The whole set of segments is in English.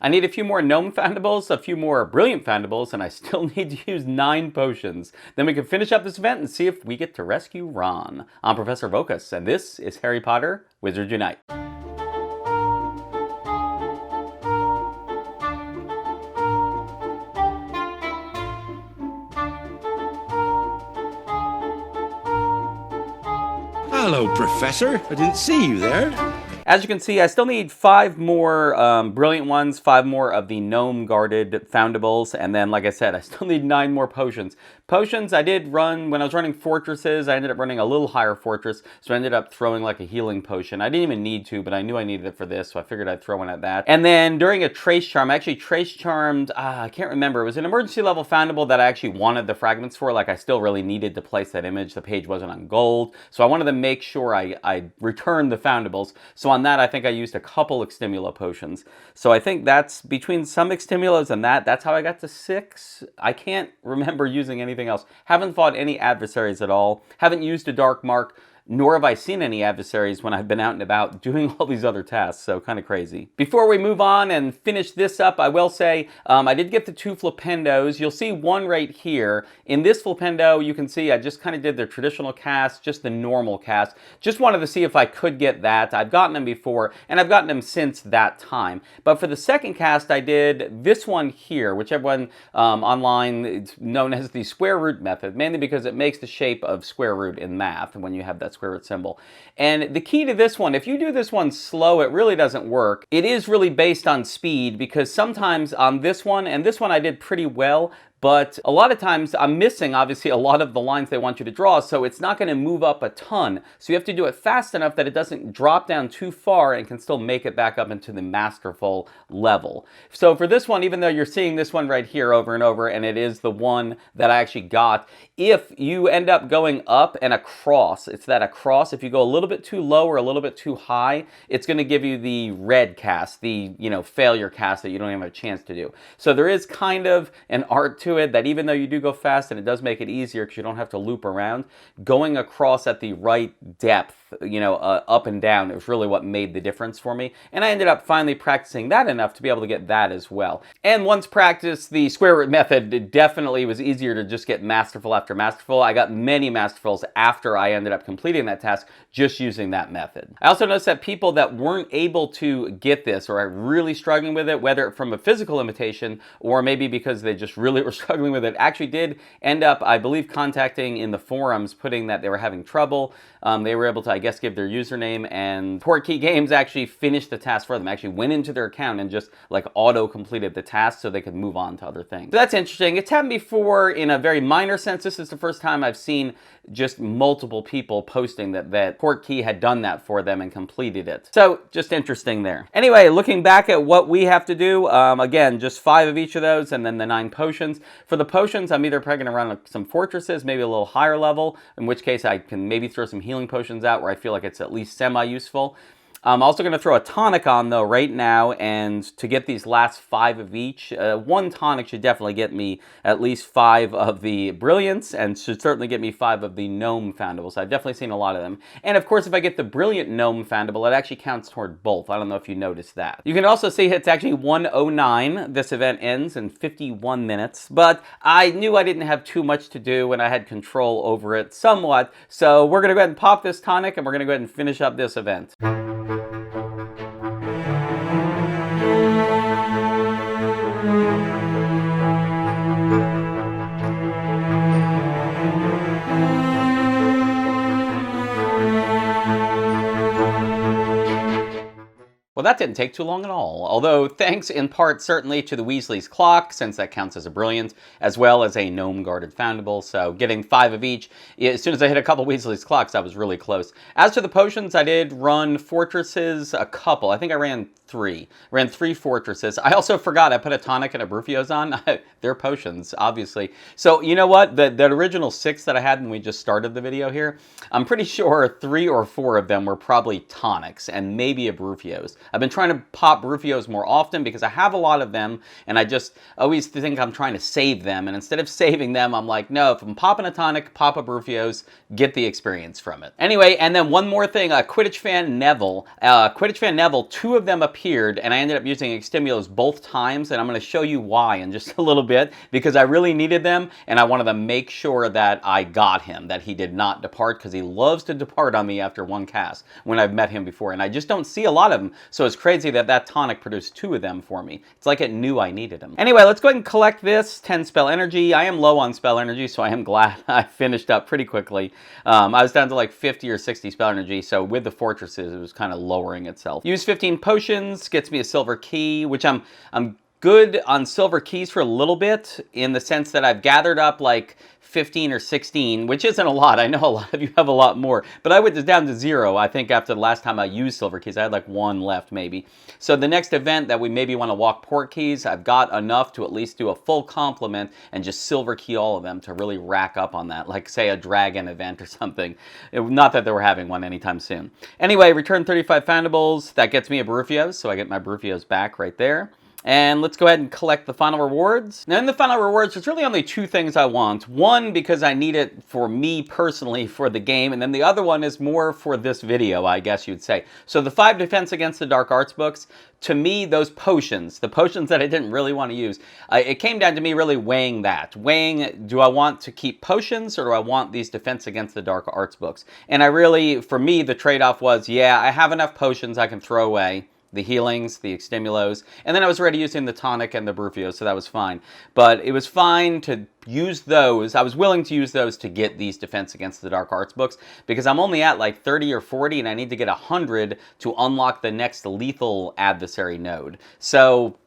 I need a few more gnome foundables, a few more brilliant foundables, and I still need to use 9 potions. Then we can finish up this event and see if we get to rescue Ron. I'm Professorvoqas, and this is Harry Potter Wizards Unite. Hello, Professor. I didn't see you there. As you can see, I still need 5 more brilliant ones, 5 more of the gnome-guarded foundables, and then, like I said, I still need 9 more potions. Potions I did run, when I was running fortresses, I ended up running a little higher fortress, so I ended up throwing like a healing potion. I didn't even need to, but I knew I needed it for this, so I figured I'd throw one at that. And then during a trace charm, I actually trace charmed, I can't remember, it was an emergency level foundable that I actually wanted the fragments for, like I still really needed to place that image, the page wasn't on gold, so I wanted to make sure I returned the foundables. So on that, I think I used a couple Extimula potions. So I think that's, between some Extimulas and that's how I got to 6. I can't remember using anything else. Haven't fought any adversaries at all. Haven't used a Dark Mark, nor have I seen any adversaries when I've been out and about doing all these other tasks, so kind of crazy. Before we move on and finish this up, I will say I did get the 2 flipendos. You'll see one right here. In this flipendo, you can see I just kind of did the traditional cast, just the normal cast. Just wanted to see if I could get that. I've gotten them before, and I've gotten them since that time. But for the second cast, I did this one here, which everyone online, it's known as the square root method, mainly because it makes the shape of square root in math when you have that square root symbol. And the key to this one, if you do this one slow, it really doesn't work. It is really based on speed, because sometimes on this one, and this one I did pretty well, but a lot of times I'm missing, obviously, a lot of the lines they want you to draw, so it's not going to move up a ton. So you have to do it fast enough that it doesn't drop down too far and can still make it back up into the masterful level. So for this one, even though you're seeing this one right here over and over, and it is the one that I actually got, if you end up going up and across, it's that across, if you go a little bit too low or a little bit too high, it's going to give you the red cast, the, failure cast that you don't even have a chance to do. So there is kind of an art to it, that even though you do go fast, and it does make it easier because you don't have to loop around, going across at the right depth, up and down, is really what made the difference for me. And I ended up finally practicing that enough to be able to get that as well. And once practiced the square root method, it definitely was easier to just get masterful after masterful. I got many masterfuls after I ended up completing that task just using that method. I also noticed that people that weren't able to get this, or are really struggling with it, whether from a physical limitation or maybe because they just really were struggling with it, actually did end up, I believe, contacting in the forums, putting that they were having trouble. They were able to, I guess, give their username, and Portkey Games actually finished the task for them, actually went into their account and just like auto-completed the task so they could move on to other things. So that's interesting. It's happened before in a very minor sense. This is the first time I've seen just multiple people posting that Portkey had done that for them and completed it. So just interesting there. Anyway, looking back at what we have to do, again, just 5 of each of those and then the 9 potions. For the potions, I'm either probably going to run some fortresses, maybe a little higher level, in which case I can maybe throw some healing potions out where I feel like it's at least semi-useful. I'm also going to throw a tonic on, though, right now, and to get these last 5 of each, 1 tonic should definitely get me at least 5 of the brilliants, and should certainly get me 5 of the gnome foundables. I've definitely seen a lot of them. And of course, if I get the brilliant gnome foundable, it actually counts toward both. I don't know if you noticed that. You can also see it's actually 1:09. This event ends in 51 minutes, but I knew I didn't have too much to do, and I had control over it somewhat. So we're going to go ahead and pop this tonic, and we're going to go ahead and finish up this event. Well, that didn't take too long at all, although thanks in part certainly to the Weasley's clock, since that counts as a brilliant, as well as a gnome-guarded foundable, so getting 5 of each. As soon as I hit a couple Weasley's clocks, I was really close. As to the potions, I did run fortresses a couple. I think I ran 3. Ran 3 fortresses. I also forgot I put a tonic and a Brufios on. They're potions, obviously. So, you know what? The original 6 that I had when we just started the video here, I'm pretty sure 3 or 4 of them were probably tonics, and maybe a Brufios. I've been trying to pop Brufios more often because I have a lot of them, and I just always think I'm trying to save them, and instead of saving them, I'm like, no, if I'm popping a tonic, pop a Brufios, get the experience from it. Anyway, and then one more thing, Quidditch fan Neville. 2 of them appear appeared, and I ended up using extimulos both times, and I'm going to show you why in just a little bit, because I really needed them, and I wanted to make sure that I got him, that he did not depart, because he loves to depart on me after one cast when I've met him before, and I just don't see a lot of them, so it's crazy that that tonic produced 2 of them for me. It's like it knew I needed them. Anyway, let's go ahead and collect this 10 spell energy. I am low on spell energy, so I am glad I finished up pretty quickly. I was down to like 50 or 60 spell energy, so with the fortresses, it was kind of lowering itself. Use 15 potions, gets me a silver key, which I'm good on silver keys for a little bit, in the sense that I've gathered up like 15 or 16, which isn't a lot. I know a lot of you have a lot more, but I went down to 0, I think, after the last time I used silver keys. I had like 1 left, maybe. So the next event that we maybe want to walk port keys, I've got enough to at least do a full complement and just silver key all of them to really rack up on that, like, say, a dragon event or something. Not that they were having one anytime soon. Anyway, return 35 foundables. That gets me a Barufios, so I get my Barufios back right there. And let's go ahead and collect the final rewards. Now in the final rewards, there's really only 2 things I want. One, because I need it for me personally for the game, and then the other one is more for this video, I guess you'd say. So the 5 Defense Against the Dark Arts books, to me, those potions, the potions that I didn't really want to use, it came down to me really weighing that. Weighing, do I want to keep potions, or do I want these Defense Against the Dark Arts books? And I really, for me, the trade-off was, yeah, I have enough potions I can throw away. The healings, the extimulos, and then I was already using the tonic and the Barufios, so that was fine. But it was fine to use those. I was willing to use those to get these Defense Against the Dark Arts books, because I'm only at like 30 or 40, and I need to get 100 to unlock the next lethal adversary node. So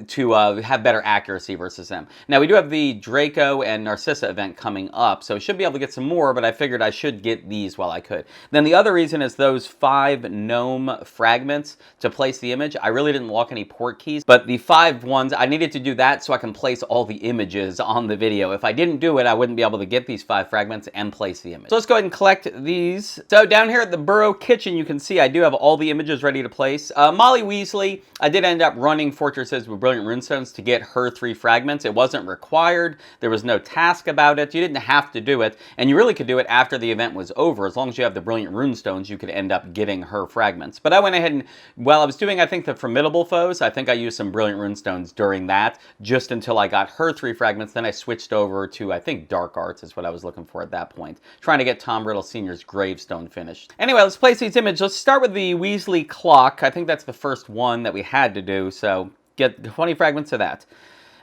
to have better accuracy versus them. Now, we do have the Draco and Narcissa event coming up, so I should be able to get some more, but I figured I should get these while I could. Then the other reason is those 5 gnome fragments to place the image. I really didn't walk any port keys, but the 5 ones, I needed to do that so I can place all the images on the video. If I didn't do it, I wouldn't be able to get these 5 fragments and place the image. So let's go ahead and collect these. So down here at the Burrow Kitchen, you can see I do have all the images ready to place. Molly Weasley, I did end up running fortresses with Brilliant Runestones to get her 3 fragments. It wasn't required. There was no task about it. You didn't have to do it, and you really could do it after the event was over. As long as you have the Brilliant Runestones, you could end up getting her fragments. But I went ahead and, while I was doing, I think, the Formidable Foes, I think I used some Brilliant Runestones during that, just until I got her 3 fragments. Then I switched over to, I think, Dark Arts is what I was looking for at that point, trying to get Tom Riddle Sr.'s gravestone finished. Anyway, let's place these images. Let's start with the Weasley clock. I think that's the first one that we had to do, so get 20 fragments of that.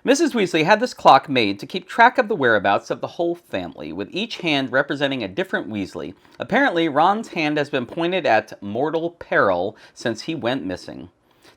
Mrs. Weasley had this clock made to keep track of the whereabouts of the whole family, with each hand representing a different Weasley. Apparently, Ron's hand has been pointed at mortal peril since he went missing.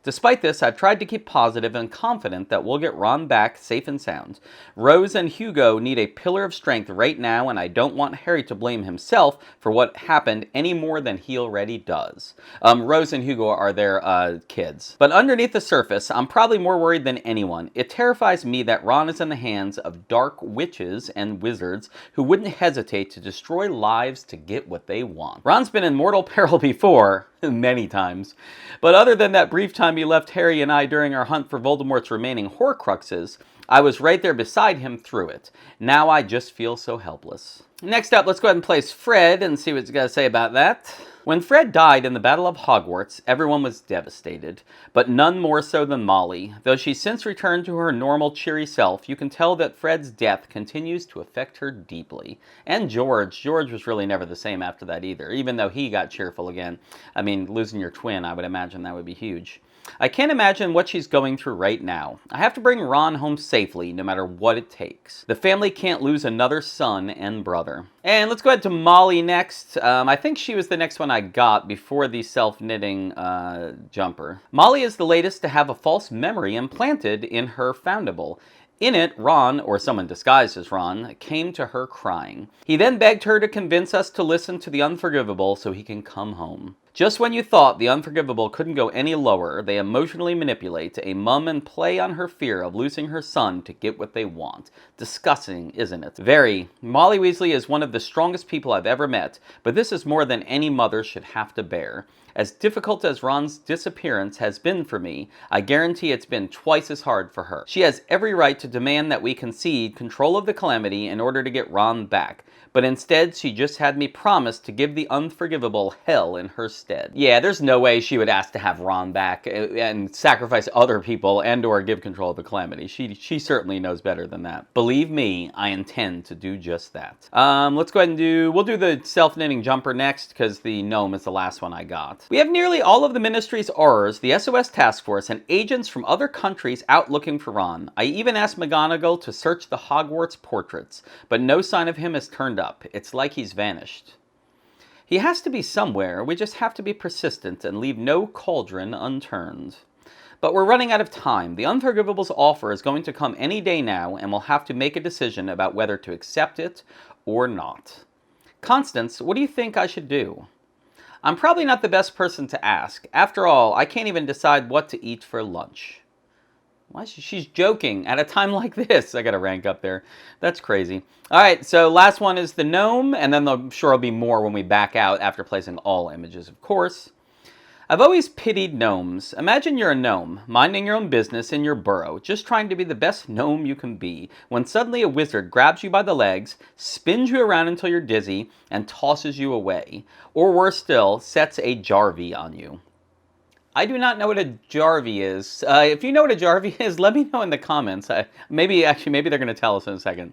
Despite this, I've tried to keep positive and confident that we'll get Ron back safe and sound. Rose and Hugo need a pillar of strength right now, and I don't want Harry to blame himself for what happened any more than he already does. Rose and Hugo are their kids. But underneath the surface, I'm probably more worried than anyone. It terrifies me that Ron is in the hands of dark witches and wizards who wouldn't hesitate to destroy lives to get what they want. Ron's been in mortal peril before, many times. But other than that brief time he left Harry and I during our hunt for Voldemort's remaining Horcruxes, I was right there beside him through it. Now I just feel so helpless. Next up, let's go ahead and place Fred and see what he's got to say about that. When Fred died in the Battle of Hogwarts, everyone was devastated, but none more so than Molly. Though she's since returned to her normal, cheery self, you can tell that Fred's death continues to affect her deeply. And George was really never the same after that either, even though he got cheerful again. I mean, losing your twin, I would imagine that would be huge. I can't imagine what she's going through right now. I have to bring Ron home safely, no matter what it takes. The family can't lose another son and brother. And let's go ahead to Molly next. I think she was the next one I got before the self-knitting jumper. Molly is the latest to have a false memory implanted in her foundable. In it, Ron, or someone disguised as Ron, came to her crying. He then begged her to convince us to listen to the Unforgivable so he can come home. Just when you thought the Unforgivable couldn't go any lower, they emotionally manipulate a mum and play on her fear of losing her son to get what they want. Disgusting, isn't it? Very. Molly Weasley is one of the strongest people I've ever met, but this is more than any mother should have to bear. As difficult as Ron's disappearance has been for me, I guarantee it's been twice as hard for her. She has every right to demand that we concede control of the Calamity in order to get Ron back. But instead, she just had me promise to give the unforgivable hell in her stead. Yeah, there's no way she would ask to have Ron back and sacrifice other people and or give control of the Calamity. She certainly knows better than that. Believe me, I intend to do just that. Let's go ahead and we'll do the self-knitting jumper next, because the gnome is the last one I got. We have nearly all of the Ministry's Aurors, the SOS Task Force, and agents from other countries out looking for Ron. I even asked McGonagall to search the Hogwarts portraits, but no sign of him has turned up. It's like he's vanished. He has to be somewhere. We just have to be persistent and leave no cauldron unturned. But we're running out of time. The Unforgivable's offer is going to come any day now, and we'll have to make a decision about whether to accept it or not. Constance, what do you think I should do? I'm probably not the best person to ask. After all, I can't even decide what to eat for lunch. Why? She's joking at a time like this. I got to rank up there. That's crazy. All right, so last one is the gnome, and then I'm sure there'll be more when we back out after placing all images, of course. I've always pitied gnomes. Imagine you're a gnome, minding your own business in your burrow, just trying to be the best gnome you can be, when suddenly a wizard grabs you by the legs, spins you around until you're dizzy, and tosses you away. Or worse still, sets a Jarvey on you. I do not know what a Jarvey is. If you know what a Jarvey is, let me know in the comments. Maybe they're going to tell us in a second.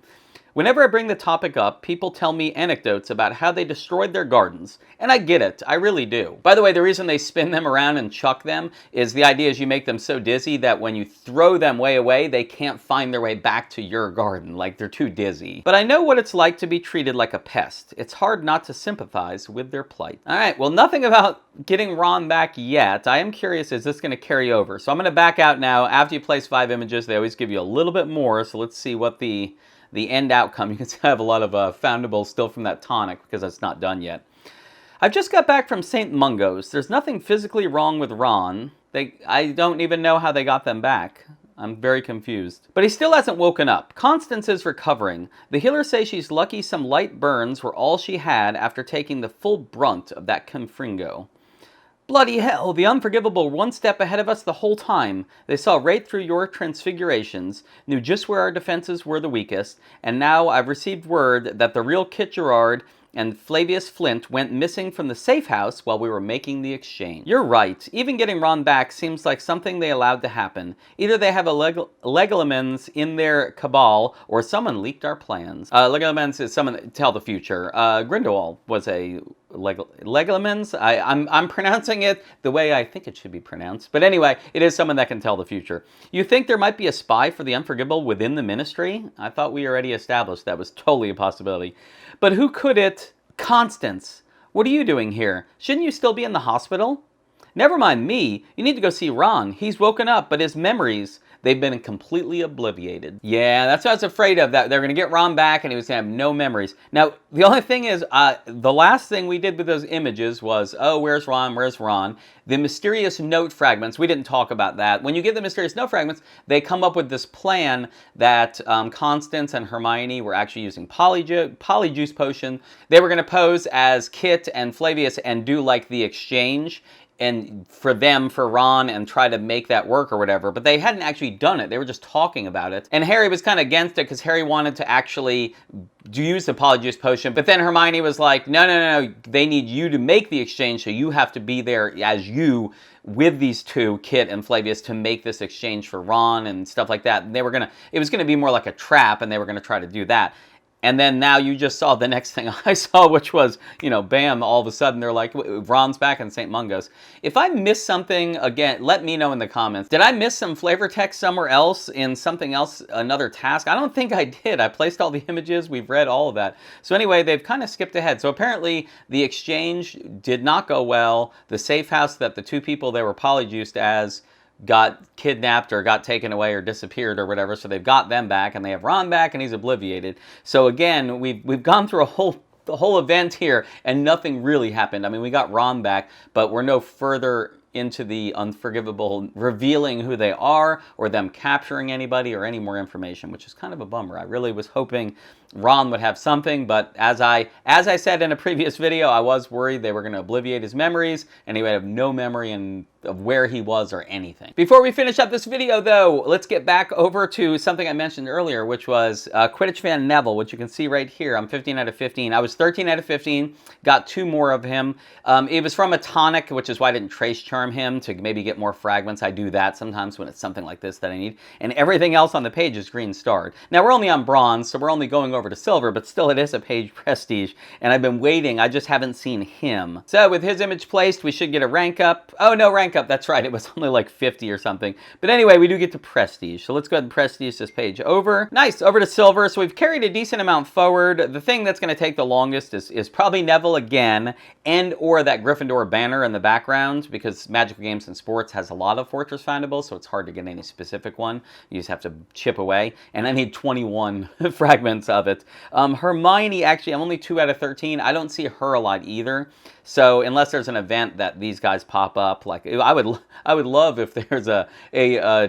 Whenever I bring the topic up, people tell me anecdotes about how they destroyed their gardens. And I get it, I really do. By the way, the reason they spin them around and chuck them is the idea is you make them so dizzy that when you throw them way away, they can't find their way back to your garden, like they're too dizzy. But I know what it's like to be treated like a pest. It's hard not to sympathize with their plight. Alright, well, nothing about getting Ron back yet. I am curious, is this going to carry over? So I'm going to back out now. After you place 5 images, they always give you a little bit more, so let's see what the end outcome. You can see I have a lot of foundables still from that tonic because it's not done yet. I've just got back from St. Mungo's. There's nothing physically wrong with Ron. I don't even know how they got them back. I'm very confused. But he still hasn't woken up. Constance is recovering. The healers say she's lucky some light burns were all she had after taking the full brunt of that confringo. Bloody hell, the Unforgivable were one step ahead of us the whole time. They saw right through your transfigurations, knew just where our defenses were the weakest, and now I've received word that the real Kit Gerard and Flavius Flint went missing from the safe house while we were making the exchange. You're right. Even getting Ron back seems like something they allowed to happen. Either they have a Legolamens in their cabal, or someone leaked our plans. Legolamens is someone that tell the future. Grindelwald was a Legolamens. I'm pronouncing it the way I think it should be pronounced. But anyway, it is someone that can tell the future. You think there might be a spy for the Unforgivable within the Ministry? I thought we already established that was totally a possibility. But who could it? Constance, what are you doing here? Shouldn't you still be in the hospital? Never mind me. You need to go see Ron. He's woken up, but his memories, they've been completely obliviated. Yeah, that's what I was afraid of, that they're going to get Ron back and he was going to have no memories. Now, the only thing is, the last thing we did with those images was, oh, where's Ron, where's Ron? The mysterious note fragments, we didn't talk about that. When you get the mysterious note fragments, they come up with this plan that Constance and Hermione were actually using polyjuice potion. They were going to pose as Kit and Flavius and do like the exchange, and for Ron, and try to make that work or whatever, but they hadn't actually done it. They were just talking about it. And Harry was kind of against it because Harry wanted to actually use the polyjuice potion, but then Hermione was like, no, they need you to make the exchange, so you have to be there as you with these two, Kit and Flavius, to make this exchange for Ron and stuff like that. And it was gonna be more like a trap, and they were gonna try to do that. And then now you just saw the next thing I saw, which was, bam, all of a sudden they're like, Ron's back in St. Mungo's. If I missed something, again, let me know in the comments. Did I miss some flavor text somewhere else in something else, another task? I don't think I did. I placed all the images. We've read all of that. So anyway, they've kind of skipped ahead. So apparently the exchange did not go well. The safe house that the two people they were polyjuiced as got kidnapped or got taken away or disappeared or whatever, so they've got them back, and they have Ron back, and he's obliviated. So again, we've gone through the whole event here, and nothing really happened. I mean, we got Ron back, but we're no further into the unforgivable revealing who they are, or them capturing anybody, or any more information, which is kind of a bummer. I really was hoping Ron would have something, but as I said in a previous video, I was worried they were going to obliviate his memories, and he would have no memory of where he was or anything. Before we finish up this video, though, let's get back over to something I mentioned earlier, which was Quidditch fan Neville, which you can see right here. I'm 15 out of 15. I was 13 out of 15, got 2 more of him. It was from a tonic, which is why I didn't trace charm him to maybe get more fragments. I do that sometimes when it's something like this that I need. And everything else on the page is green starred. Now, we're only on bronze, so we're only going over to silver, but still it is a page prestige, and I've been waiting. I just haven't seen him. So with his image placed, we should get a rank up. Oh, no rank up. That's right. It was only like 50 or something. But anyway, we do get to prestige. So let's go ahead and prestige this page over. Nice. Over to silver. So we've carried a decent amount forward. The thing that's going to take the longest is probably Neville again, and or that Gryffindor banner in the background, because Magical Games and Sports has a lot of Fortress foundables, so it's hard to get any specific one. You just have to chip away. And I need 21 fragments of it. Hermione, actually, I'm only 2 out of 13. I don't see her a lot either. So unless there's an event that these guys pop up, like I would love if there's a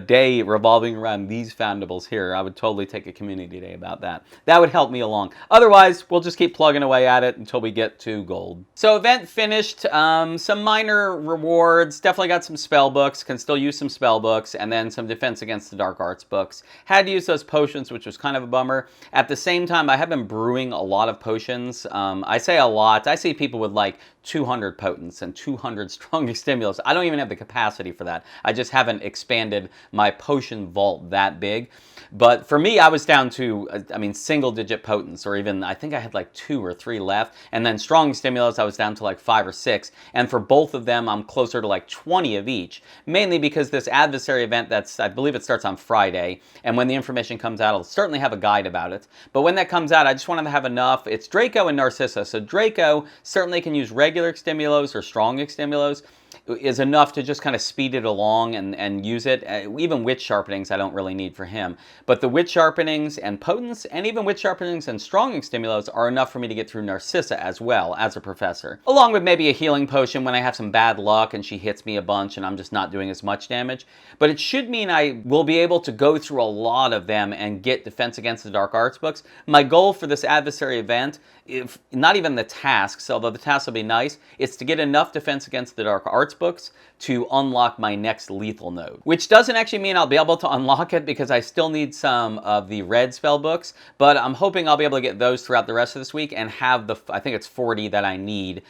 day revolving around these foundables here. I would totally take a community day about that. That would help me along. Otherwise, we'll just keep plugging away at it until we get to gold. So event finished. Some minor rewards. Definitely got some spell books. Can still use some spell books, and then some Defense Against the Dark Arts books. Had to use those potions, which was kind of a bummer. At the same time, I have been brewing a lot of potions. I say a lot. I see people with like 200 potents and 200 strong stimulus. I don't even have the capacity for that. I just haven't expanded my potion vault that big. But for me, I was down to, single digit potents, or even, I think I had like 2 or 3 left. And then strong stimulus, I was down to like 5 or 6. And for both of them, I'm closer to like 20 of each. Mainly because this adversary event, I believe it starts on Friday. And when the information comes out, I'll certainly have a guide about it. But when that comes out, I just wanted to have enough. It's Draco and Narcissa. So Draco certainly can use regular extimilos or strong extimilos, is enough to just kind of speed it along and use it. Even witch sharpenings I don't really need for him. But the witch sharpenings and potents, and even witch sharpenings and strong extimilos are enough for me to get through Narcissa as well as a professor. Along with maybe a healing potion when I have some bad luck and she hits me a bunch and I'm just not doing as much damage. But it should mean I will be able to go through a lot of them and get Defense Against the Dark Arts books. My goal for this adversary event, if not even the tasks, although the tasks will be nice, is to get enough Defense Against the Dark Arts books to unlock my next lethal node. Which doesn't actually mean I'll be able to unlock it, because I still need some of the red spell books, but I'm hoping I'll be able to get those throughout the rest of this week and have the, I think it's 40 that I need,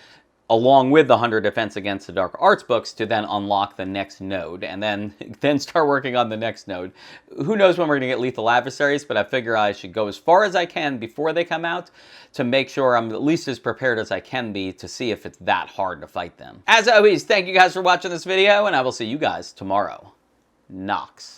along with the 100 Defense Against the Dark Arts books, to then unlock the next node, and then start working on the next node. Who knows when we're going to get lethal adversaries, but I figure I should go as far as I can before they come out to make sure I'm at least as prepared as I can be to see if it's that hard to fight them. As always, thank you guys for watching this video, and I will see you guys tomorrow. Nox.